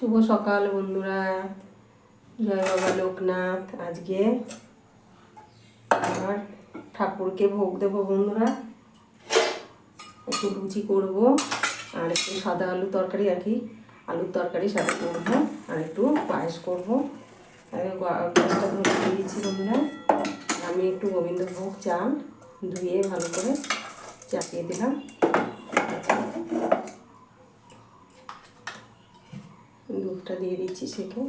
শুভ সকাল বন্ধুরা, জয় বাবা লোকনাথ। আজকে আমার ঠাকুরকে ভোগ দেবো বন্ধুরা। একটু লুচি করব আর একটু সাদা আলুর তরকারি, আর কি আলুর তরকারি সাথে করবো, আর একটু পায়েস করবো। গ্যাসটা ধরে দিয়েছি বন্ধুরা। আমি একটু গোবিন্দভোগ চাল ধুয়ে ভালো করে চাপিয়ে দিলাম। দুধটা দিয়ে দিচ্ছি সেকে।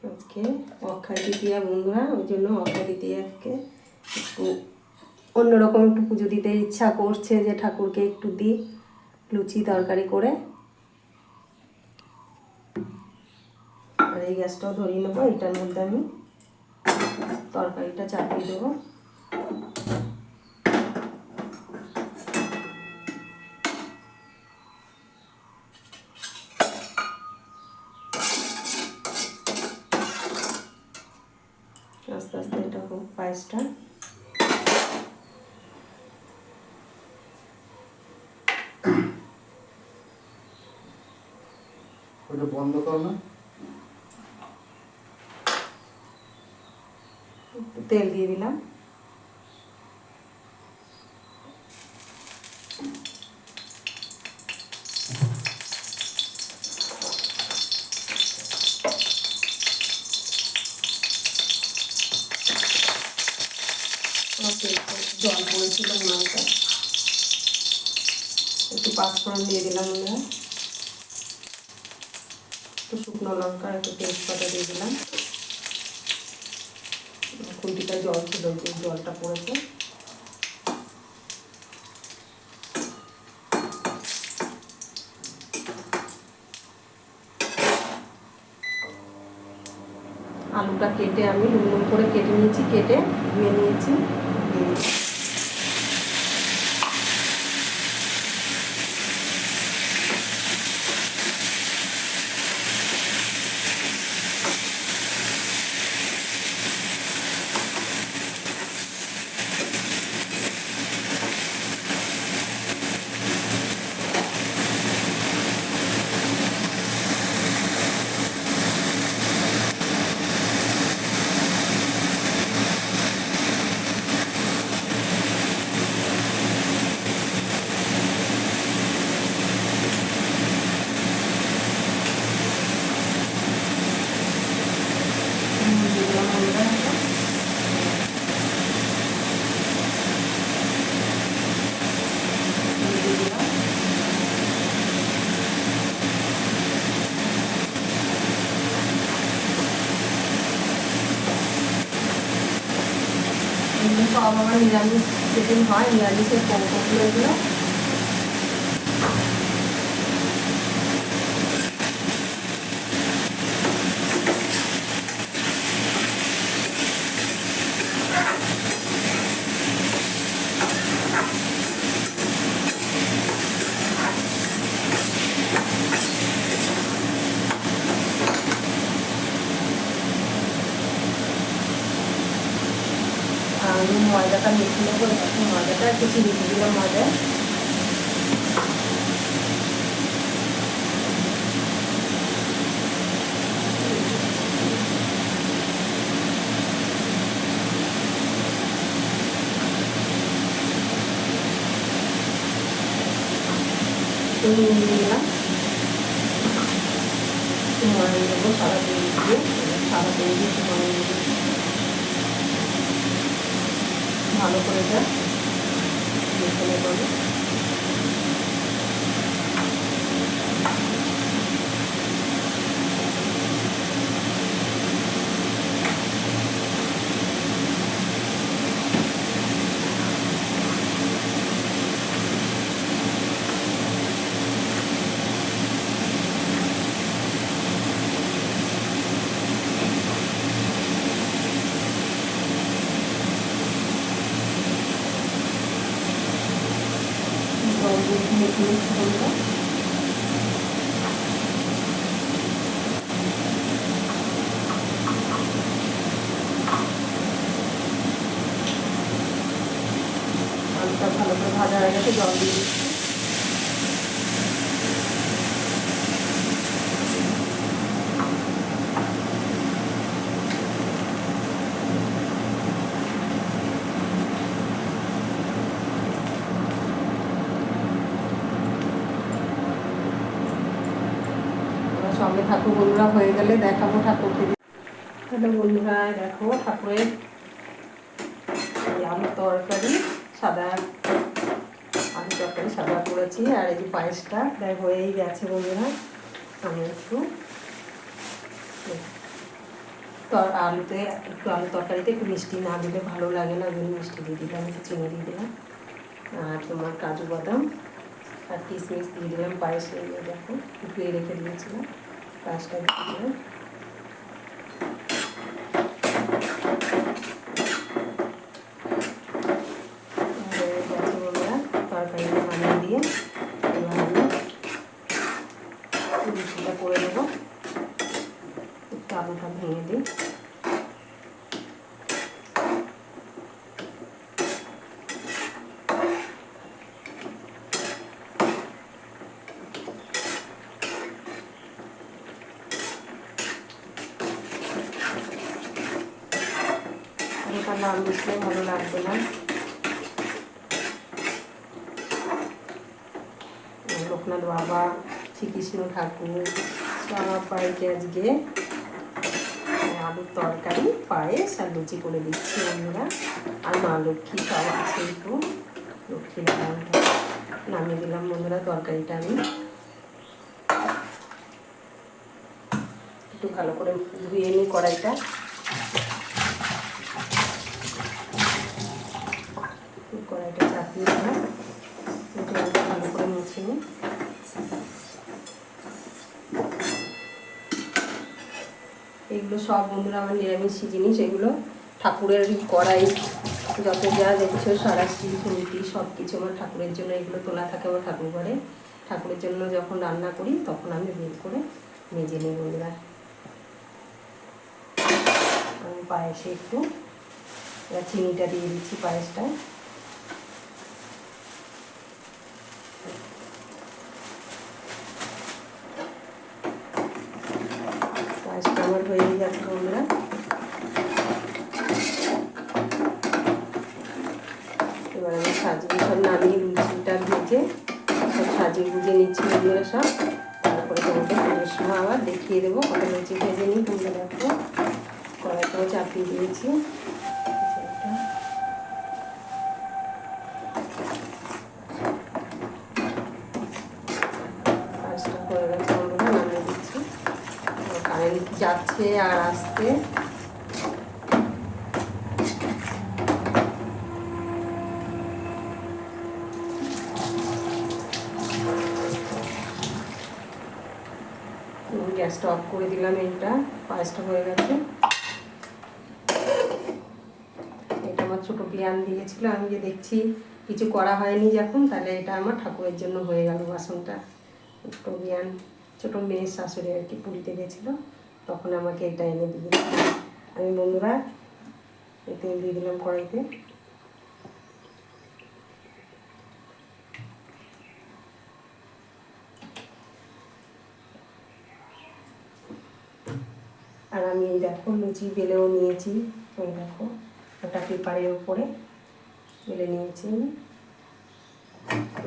আজকে অক্ষয় তৃতীয়া বন্ধুরা, ওই জন্য অক্ষয় তৃতীয়াকে একটু অন্যরকম একটু পুজো দিতে ইচ্ছা করছে, যে ঠাকুরকে একটু দিই লুচি তরকারি করে। আর এই গ্যাসটাও ধরিয়ে নেবো। এটার মধ্যে আমি তরকারিটা চাপিয়ে দেবো। আস্তে আস্তে এটা হোক পায়েসটা। ওটা বন্ধ কর না। একটু তেল দিয়ে দিলাম। জল পড়েছিল মালটা, একটু পাঁচফোড়ন দিয়ে দিলাম আমরা, একটু শুকনো লঙ্কা, একটু তেজপাতা দিয়ে দিলাম। খুন্তিটা জল ছিল, জলটা পড়েছে। আলুটা কেটে আমি নুন করে কেটে নিয়েছি, কেটে ধুয়ে নিয়েছি। সব আমার নিরামিষ যেদিন হয়, নিরামিষের পৌঁছগুলো এগুলো। আমি ময়দাটা মেখে নেবো। ময়দাটা একটু চিনি দিয়ে দিলাম। ময়দা নুন দিয়ে দিলাম। একটু ময়দা দেবো সাদা তেল দিয়ে, সাদা তেল দিয়ে একটু ময়দা দিয়ে ভালো করে যা মেখে নেবো। মেখে নিচ্ছি বন্ধুরা। আলুটা ভালো করে ভাজা হয়ে গেছে, জল দিয়ে দিচ্ছি। সঙ্গে ঠাকুর বন্ধুরা হয়ে গেলে দেখাবো ঠাকুরকে। হ্যালো বন্ধুরা, দেখো ঠাকুরের আলুর তরকারি সাদা, আলু তরকারি সাদা করেছি। আর এই যে পায়েসটা প্রায় হয়েই গেছে বন্ধুরা। আমি একটু আলুতে একটু আলু তরকারিতে একটু মিষ্টি না দিলে ভালো লাগে না, ওই জন্য মিষ্টি দিয়ে দিলাম, একটু চিনি দিয়ে দিলাম, আর তোমার কাজু বাদাম আর কিশমিশ দিয়ে দিলাম পায়েসে। দেখো ধুয়ে রেখে দিয়েছিলাম, পায়েসটা দিয়ে দিলাম। তরকারিটা বানিয়ে দিয়ে এবার আমি লুচিটা করে দেবো। একটু আলুটা ভেঙে দিই। আলুটা নাম দিলে ভালো লাগবে না। লোকনাথ বাবা, শ্রীকৃষ্ণ ঠাকুর সবার বাড়িতে আজকে আলুর তরকারি, পায়েস আর লুচি করে দিচ্ছি বন্ধুরা। আর মা লক্ষ্মী সব আছে, একটু লক্ষ্মী নারায়ণটা নামিয়ে দিলাম বন্ধুরা। তরকারিটা আমি একটু ভালো করে ধুয়ে নিই কড়াইটা। কড়াইটা চাপিয়ে দিলাম, ভালো করে মুছে নিই। এগুলো সব বন্ধুরা আমার নিরামিষি জিনিস। এগুলো ঠাকুরের কড়াই যত যা দেখছো সারাশি ফুলটি সব কিছু আমার ঠাকুরের জন্য এগুলো তোলা থাকে আমার ঠাকুর ঘরে। ঠাকুরের জন্য যখন রান্না করি তখন আমি বের করে মেজে নিই বন্ধুরা। আমি পায়েসে একটু চিনিটা দিয়ে দিচ্ছি পায়েসটায়। পায়েসটা আমার হয়ে যাচ্ছে বন্ধুরা। এবার আমি সাজিয়ে সব নামিয়ে লুচিটা ভেজে সব সাজিয়ে গুজিয়ে নিচ্ছি বন্ধুরা সব। তারপরে তোমাকে পুজোর সময় আবার দেখিয়ে দেবো কত লুচি ভেজে নিই। তোমরা দেখো কড়াইটাও চাপিয়ে দিয়েছি। পায়েসটা হয়ে গেছে বন্ধুরা, নামিয়ে দিচ্ছি। কারেন্ট যাচ্ছে আর আসছে। গ্যাসটা অফ করে দিলাম। এটা পায়েসটা হয়ে গেছে। এটা আমার ছোটো বিয়ান দিয়েছিল, আমি যে দেখছি কিছু করা হয়নি যখন, তাহলে এটা আমার ঠাকুরের জন্য হয়ে গেল বাসনটা। ছোটো বিয়ান, ছোটো মেয়ের শাশুড়ি আর কি পুরীতে গেছিলো, তখন আমাকে এটা এনে দিয়েছিল। আমি বন্ধুরা তেল দিয়ে দিলাম কড়াইতে। আর আমি এই দেখো লুচি বেলেও নিয়েছি। ওই দেখো ওটা পেপারের উপরে বেলে নিয়েছি।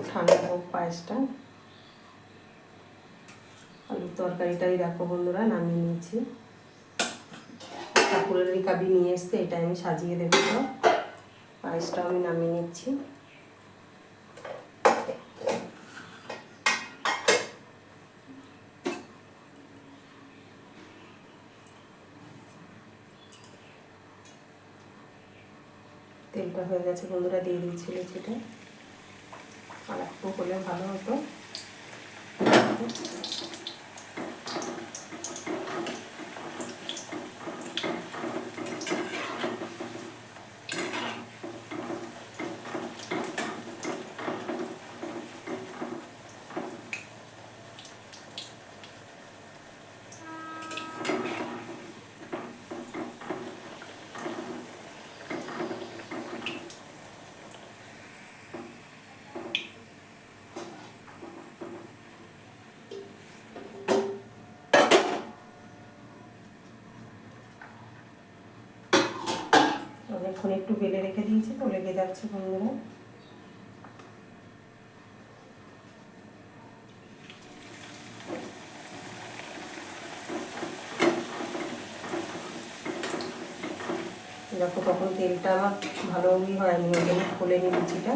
ঠান্ডা হোক পায়েসটা। আলুর তরকারিটাই দেখো বন্ধুরা নামিয়ে নিয়েছি। ঠাকুরের রিকাবি নিয়ে এসছে, এটা আমি সাজিয়ে দেবো। পায়েসটাও আমি নামিয়ে নিচ্ছি। তেলটা হয়ে গেছে বন্ধুরা, দিয়ে দিচ্ছি লুচিটা। আর একটু হলে ভালো হতো। অনেকক্ষণ একটু বেলে রেখে দিয়েছি তো লেগে যাচ্ছে বন্ধুরা। দেখো তখন তেলটা আমার ভালোই হয়নি, ওই জন্য ফুলেনি লুচিটা।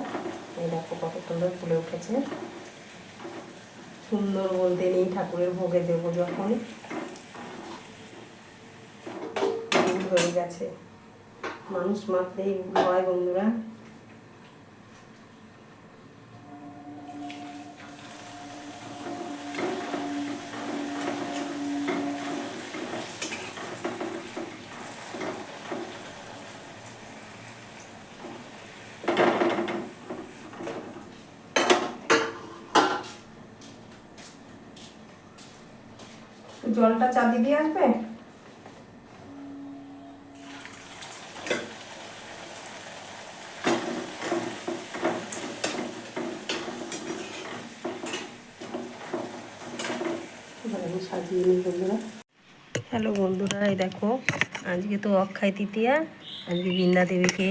এই দেখো কত সুন্দর ফুলে উঠেছে। সুন্দর বলতে নেই, ঠাকুরের ভোগে দেবো যখন ভুল হয়ে গেছে। মানুষ মাত্রেই ভুল হয় বন্ধুরা। জলটা চাপি দিয়ে আসবে। আমি সাজিয়ে নিই বন্ধুরা। হ্যালো বন্ধুরা, এই দেখো আজকে তো অক্ষয় তৃতীয়া। আজকে বৃন্দা দেবীকে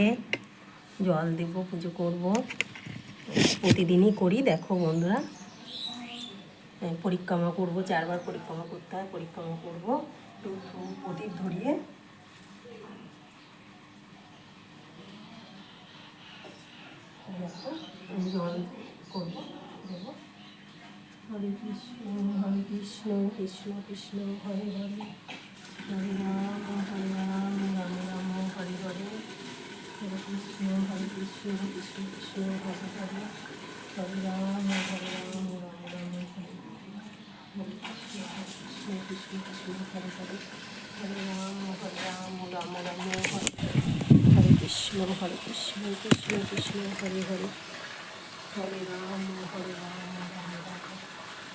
জল দেব, পুজো করব। প্রতিদিনই করি দেখো বন্ধুরা। পরিক্রমা করব, 4 বার পরিক্রমা করতে হয়। পরিক্রমা করব একটু প্রদীপ ধরিয়ে। দেখো আমি জল করবো, দেবো। হরে কৃষ্ণ কৃষ্ণ কৃষ্ণ হরে হরে, হরে রাম রাম রাম হরে হরে, হরে কৃষ্ণ কৃষ্ণ কৃষ্ণ হরে হরে, হরে রাম রাম রাম হরে, হরে কৃষ্ণ কৃষ্ণ কৃষ্ণ হরে হরে, হরে রাম রাম হরে, হরে কৃষ্ণ কৃষ্ণ কৃষ্ণ হরে হরে, হরে রাম রাম রাম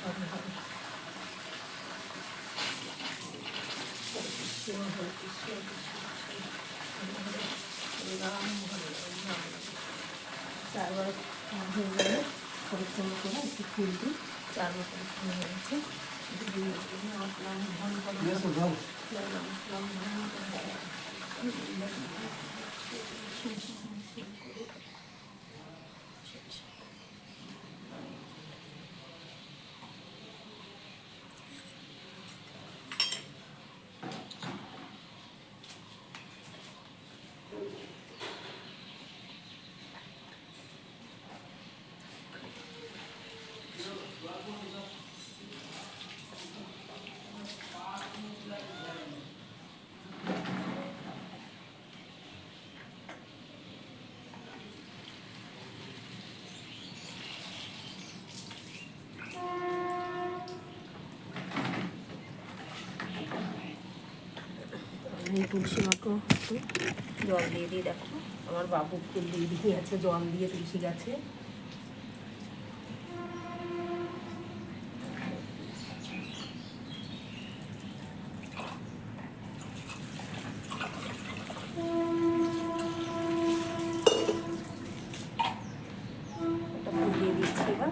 হরে হরে, কৃষ্ণ কৃষ্ণ হরে হরে, হরে রাম রাম। 4 বার হয়ে গেলে পরিক্রমা করে একটু ফুল দিই। 4 বার পরিক্রমা হয়ে গেছে। আমি তুলসী মাকেও একটু জল দিয়ে দিই। দেখো আমার বাবু ফুল দিয়ে দিয়ে আছে জল দিয়ে তুলসী গাছে। একটা ফুল দিয়ে দিচ্ছি এবার।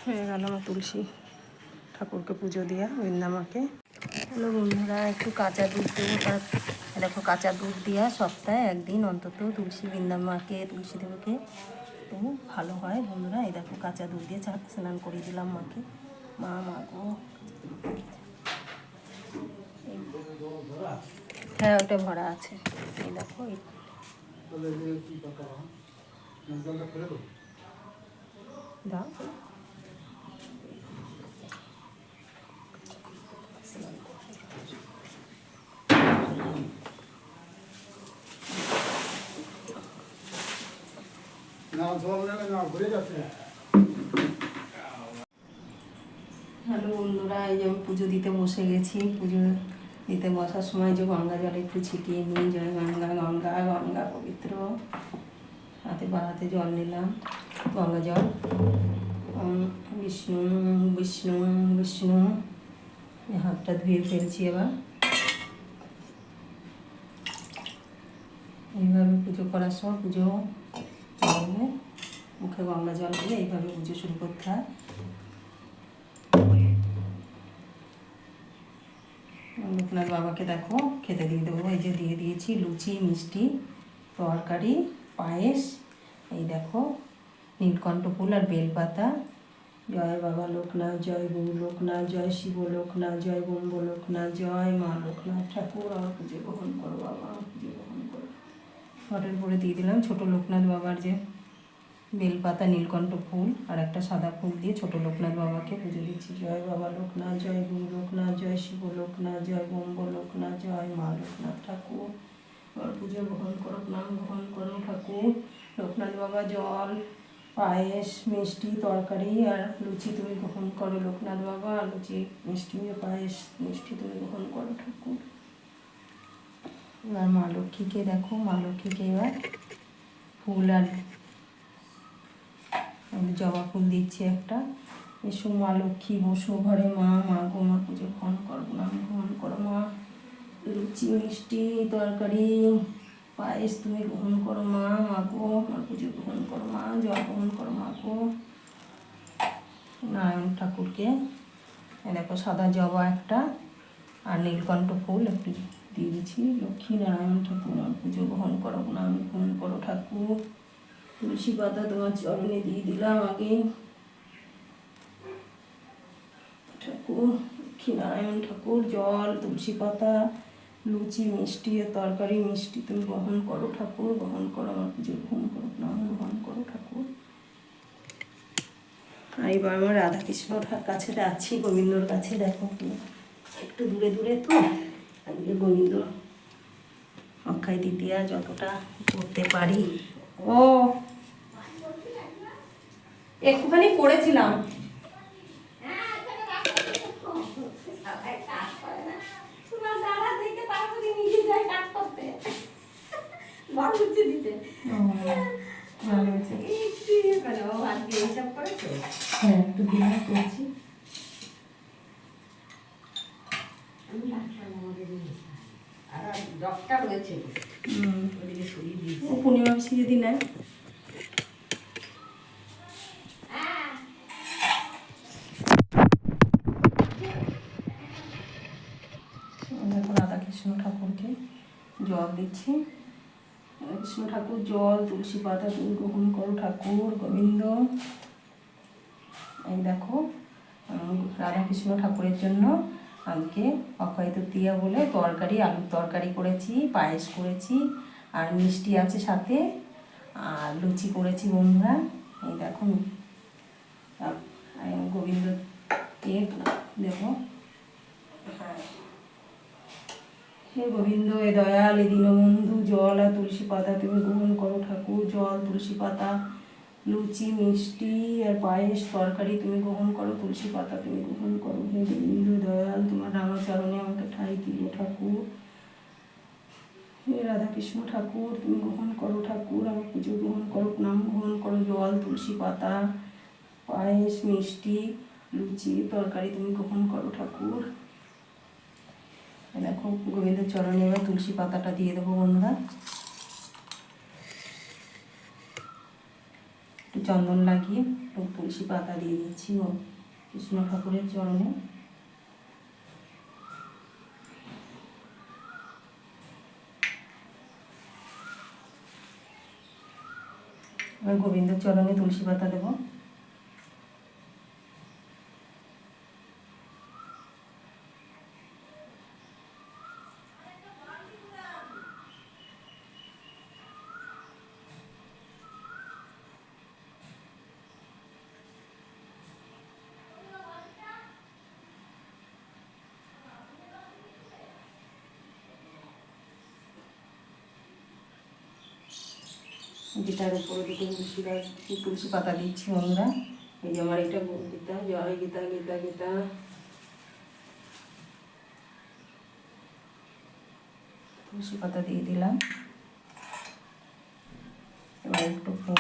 হয়ে গেল আমার তুলসী ঠাকুরকে পুজো দেওয়া বৃন্দামাকে। হ্যালো বন্ধুরা, একটু কাঁচা দুধ দেবো। তার দেখো কাঁচা দুধ দেওয়া সপ্তাহে একদিন অন্তত তুলসী বৃন্দামাকে, তুলসী দেবীকে তো ভালো হয় বন্ধুরা। এই দেখো কাঁচা দুধ দিয়ে স্নান করিয়ে দিলাম মাকে। মা গো, হ্যাঁ ওটা ভরা আছে। এই দেখো দাও। না জল নেবে না, ঘুরে যাচ্ছে। হ্যালো বন্ধুরা, এই যে আমি পুজো দিতে বসে গেছি। পুজো দিতে বসার সময় যে গঙ্গা জল একটু ছিটিয়ে নিই। জয় গঙ্গা, গঙ্গা গঙ্গা পবিত্র। হাতে বা হাতে জল নিলাম, গঙ্গা জল। বিষ্ণু বিষ্ণু বিষ্ণু। হাতটা ধুয়ে ফেলছি এবার। এইভাবে পুজো করার সময় পুজো করলে মুখে গঙ্গা জল দিয়ে এইভাবে পুজো শুরু করতে হয়। লোকনাথ বাবাকে দেখো খেতে দিয়ে দেবো। এই যে দিয়ে দিয়েছি লুচি, মিষ্টি, তরকারি, পায়েস। এই দেখো নীলকণ্ঠ ফুল আর বেলপাতা। জয় বাবা লোকনাথ, জয় গুরু লোকনাথ, জয় শিব লোকনাথ, জয় ব্রহ্ম লোকনাথ, জয় মা লোকনাথ ঠাকুর। আমার পুজো গ্রহণ করো বাবা, আমার পুজো গ্রহণ করো। ঘটের পরে দিয়ে দিলাম ছোট লোকনাথ বাবার যে বেলপাতা, নীলকণ্ঠ ফুল আর একটা সাদা ফুল দিয়ে ছোট লোকনাথ বাবাকে পুজো দিচ্ছি। জয় বাবা লোকনাথ, জয় গুরু লোকনাথ, জয় শিব লোকনাথ, জয় ব্রহ্ম লোকনাথ, জয় মা লোকনাথ ঠাকুর। আমার পুজো গ্রহণ করো, নাম গ্রহণ করো ঠাকুর। লোকনাথ বাবা জল, পায়েস, মিষ্টি, তরকারি আর লুচি তুমি গ্রহণ করো লোকনাথ বাবা। লুচি, মিষ্টি, পায়েস, মিষ্টি তুমি গ্রহণ করো ঠাকুর। এবার মা লক্ষ্মীকে দেখো, মা লক্ষ্মীকে এবার ফুল আর জবা ফুল দিচ্ছি একটা। এসো মা লক্ষ্মী, বসো ঘরে মা, মা গো আমার পুজো গ্রহণ করো, নাম গ্রহণ করো মা। লুচি, মিষ্টি, তরকারি, পায়েস তুমি গ্রহণ করো মা, মা গো আমার পুজো গ্রহণ করো মা। জল গ্রহণ করো মা গো। নারায়ণ ঠাকুরকে দেখো সাদা জবা একটা আর নীলকণ্ঠ ফুল একটু দিয়ে দিচ্ছি। লক্ষ্মী নারায়ণ ঠাকুর আমার পুজো গ্রহণ করো, নাম গ্রহণ করো ঠাকুর। তুলসী পাতা তোমার চরণে দিয়ে দিলাম আগে ঠাকুর। লক্ষ্মী নারায়ণ ঠাকুর, জল, তুলসী পাতা, লুচি, মিষ্টি তরকারি, মিষ্টি তুমি গ্রহণ করো ঠাকুর, গ্রহণ করো আমার পুজো গ্রহণ করো, নাম গ্রহণ করো ঠাকুর। এবার আমার রাধাকৃষ্ণর কাছে যাচ্ছি, গোবিন্দর কাছে। দেখো একটু দূরে দূরে তো, আজকে গোবিন্দ অক্ষয় তৃতীয়া যতটা করতে পারি। ও একটুখানি করেছিলাম। হ্যাঁ একটু বিরাট করছি। পূর্ণিমা বেশি যদি নেয় দেখো রাধাকৃষ্ণ ঠাকুরকে জল দিচ্ছি। রাধাকৃষ্ণ ঠাকুর জল, তুলসী পাতা তুমি গ্রহণ করো ঠাকুর, গোবিন্দ। এই দেখো রাধাকৃষ্ণ ঠাকুরের জন্য আজকে অক্ষয় তৃতীয়া বলে তরকারি, আলুর তরকারি করেছি, পায়েস করেছি আর মিষ্টি আছে সাথে আর লুচি করেছি বন্ধুরা। এই দেখো গোবিন্দকে দেখো। হে গোবিন্দ এ দয়াল এ দীনবন্ধু, জল আর তুলসী পাতা তুমি গ্রহণ করো ঠাকুর। জল, তুলসী পাতা, লুচি, মিষ্টি আর পায়েস, তরকারি তুমি গ্রহণ করো, তুলসী পাতা তুমি গ্রহণ করো। হে গোবিন্দ দয়াল, তোমার রামাচরণে আমাকে ঠাঁই দিল ঠাকুর। হে রাধাকৃষ্ণ ঠাকুর তুমি গ্রহণ করো ঠাকুর, আমার পুজো গ্রহণ করো, নাম গ্রহণ করো। জল, তুলসী পাতা, পায়েস, মিষ্টি, লুচি, তরকারি তুমি গ্রহণ করো ঠাকুর। দেখো গোবিন্দের চরণে এবার তুলসী পাতাটা দিয়ে দেবো বন্ধুরা। একটু চন্দন লাগিয়ে একটু তুলসী পাতা দিয়ে দিচ্ছি ও কৃষ্ণ ঠাকুরের চরণে। এবার গোবিন্দের চরণে তুলসী পাতা দেবো। গীতার উপরে দুটো তুলসী পাতা দিচ্ছি বন্ধুরা। এই যে আমার এটা গীতা, জয় গীতা গীতা গীতা। তুলসী পাতা দিয়ে দিলাম। এবার একটু ফুল।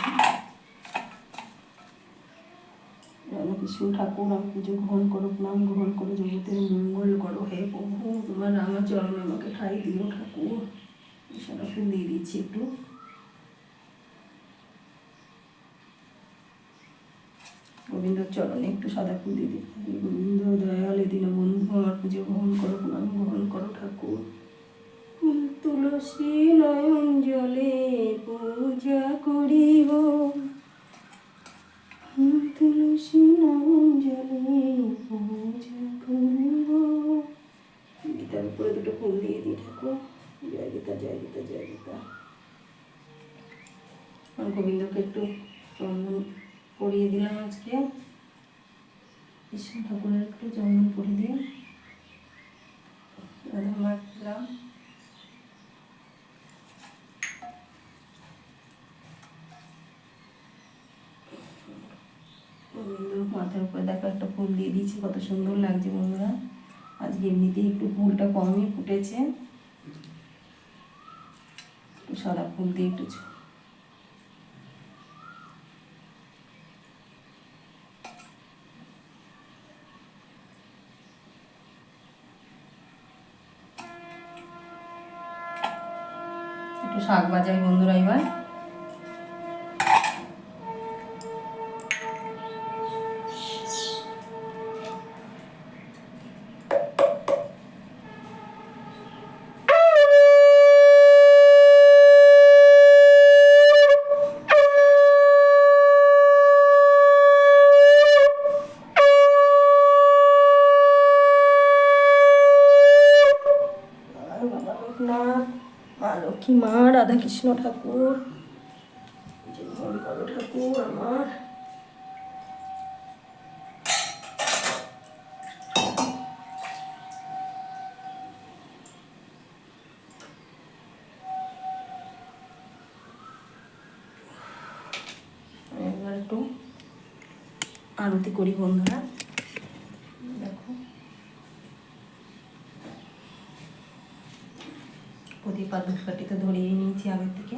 রাধাকৃষ্ণ ঠাকুর আমি পুজো গ্রহণ করো, প্রণাম গ্রহণ করো, জগতের মঙ্গল করো, হে প্রভু তোমার রামাচরণ আমাকে ঠাই দিও ঠাকুর। সারা ফুল দিয়ে দিচ্ছি একটু। গোবিন্দর চরণে একটু সাদা ফুল দিয়ে দিই। গোবিন্দ দয়ালে দীনবন্ধু আমার পুজো গ্রহণ করো, প্রণাম গ্রহণ করো ঠাকুর। তুলসী নয়ন জলে পূজা করিব, তুলসী নয়ন জলে পূজা করিব। গীতার উপরে দুটো ফুল দিয়ে দিই ঠাকুর। জয় গীতা জয় গীতা জয় গীতা। আর গোবিন্দকে একটু চন্দন পরিয়ে দিলাম আজকে। কৃষ্ণ ঠাকুরের একটু চন্দন পরিয়ে দিয়ে রাধা মার দিলাম। মাথার উপরে দেখো একটা ফুল দিয়ে দিয়েছি, কত সুন্দর লাগছে বন্ধুরা। আজকে এমনিতেই একটু ফুলটা কমই ফুটেছে, একটু সাদা ফুল দিয়ে একটু শাক বাজাই বন্ধুরা। এবার মা লক্ষ্মী মা রাধাকৃষ্ণ ঠাকুর জীবন করো ঠাকুর আমার। এবার একটু আরতি করি বন্ধুরা। দেখো প্রদীপ আর ধূপকাঠিতে ধরিয়ে নিয়েছি আগের থেকে।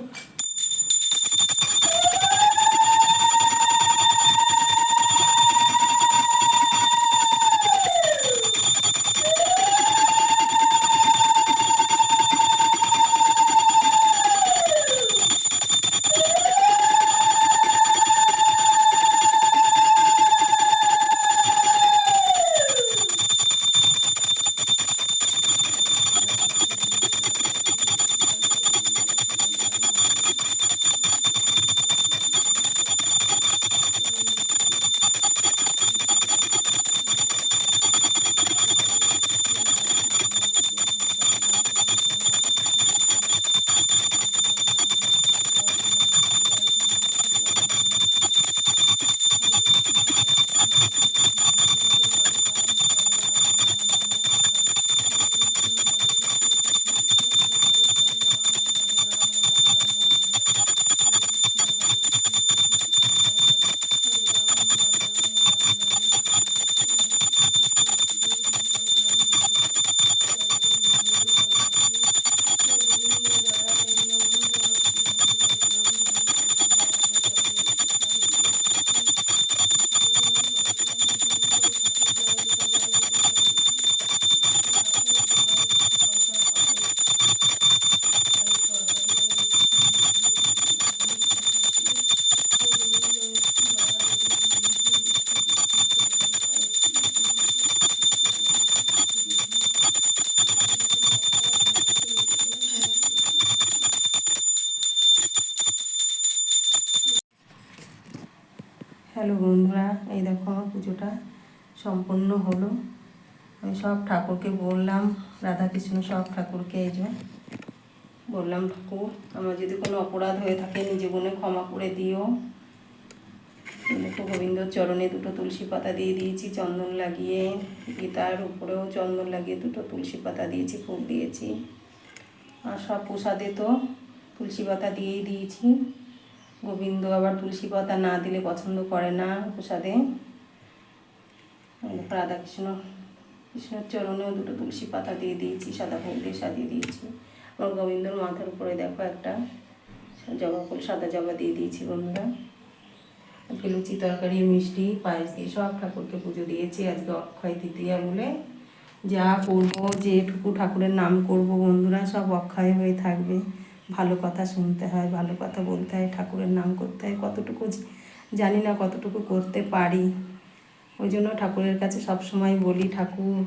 হ্যালো বন্ধুরা, এই দেখো আমার পুজোটা সম্পন্ন হলো। আমি সব ঠাকুরকে বললাম, রাধাকৃষ্ণ সব ঠাকুরকে এই যে বললাম, ঠাকুর আমার যদি কোনো অপরাধ হয়ে থাকে নিজ জীবনে ক্ষমা করে দিও। দেখো গোবিন্দর চরণে দুটো তুলসী পাতা দিয়ে দিয়েছি চন্দন লাগিয়ে, গীতার উপরেও চন্দন লাগিয়ে দুটো তুলসী পাতা দিয়েছি, ফুল দিয়েছি। আর সব প্রসাদে তো তুলসী পাতা দিয়েই দিয়েছি। গোবিন্দ আবার তুলসী পাতা না দিলে পছন্দ করে না প্রসাদে। রাধাকৃষ্ণ কৃষ্ণের চরণেও দুটো তুলসী পাতা দিয়ে দিয়েছি, সাদা ফুল দিয়ে সাজিয়ে দিয়েছি। আমার গোবিন্দর মাথার উপরে দেখো একটা জবা ফুল, সাদা জবা দিয়ে দিয়েছি বন্ধুরা। আজকে লুচি তরকারি মিষ্টি পায়েস দিয়ে সব ঠাকুরকে পুজো দিয়েছি। আজকে অক্ষয় তৃতীয়া বলে যা করবো, যেটুকু ঠাকুরের নাম করব বন্ধুরা সব অক্ষয় হয়ে থাকবে। ভালো কথা শুনতে হয়, ভালো কথা বলতে হয়, ঠাকুরের নাম করতে হয়। কতটুকু জানি না, কতটুকু করতে পারি। ওই জন্য ঠাকুরের কাছে সব সময় বলি, ঠাকুর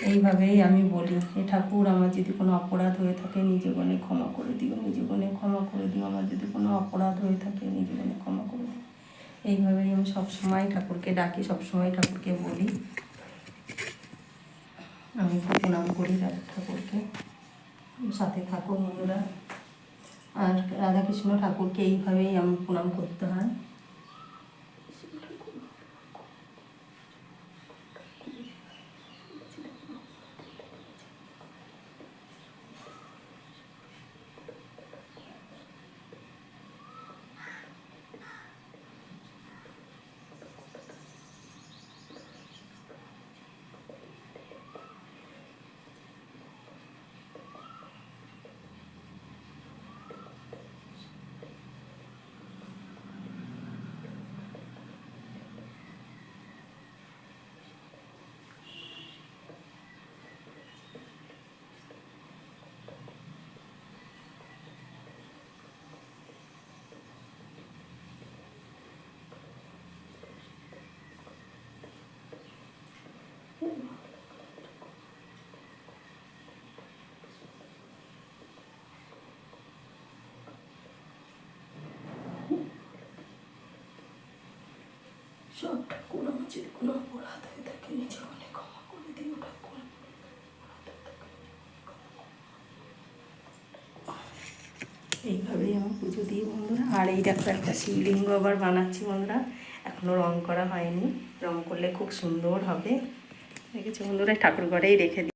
এইভাবেই আমি বলি, এ ঠাকুর আমার যদি কোনো অপরাধ হয়ে থাকে নিজ জীবনে ক্ষমা করে দিও, নিজ জীবনে ক্ষমা করে দিও। আমার যদি কোনো অপরাধ হয়ে থাকে নিজ জীবনে ক্ষমা করে দিও। এইভাবেই আমি সবসময় ঠাকুরকে ডাকি, সবসময় ঠাকুরকে বলি। আমি খুব প্রণাম করি ঠাকুরকে। সাথে থাকো বন্ধুরা। আর রাধাকৃষ্ণ ঠাকুরকে এইভাবেই আমি প্রণাম করতে হয়। সব ঠাকুর আমার যদি কোনো অপরাধ হয়ে থাকে নিজ জীবনে ক্ষমা করে দিও ঠাকুর। এইভাবেই আমি পুজো দিই বন্ধুরা। আর এই দেখো একটা শিবলিঙ্গ আবার বানাচ্ছি বন্ধুরা, এখনও রং করা হয়নি, রং করলে খুব সুন্দর হবে। দেখেছো বন্ধুরা, ঠাকুর ঘরেই রেখে দিই।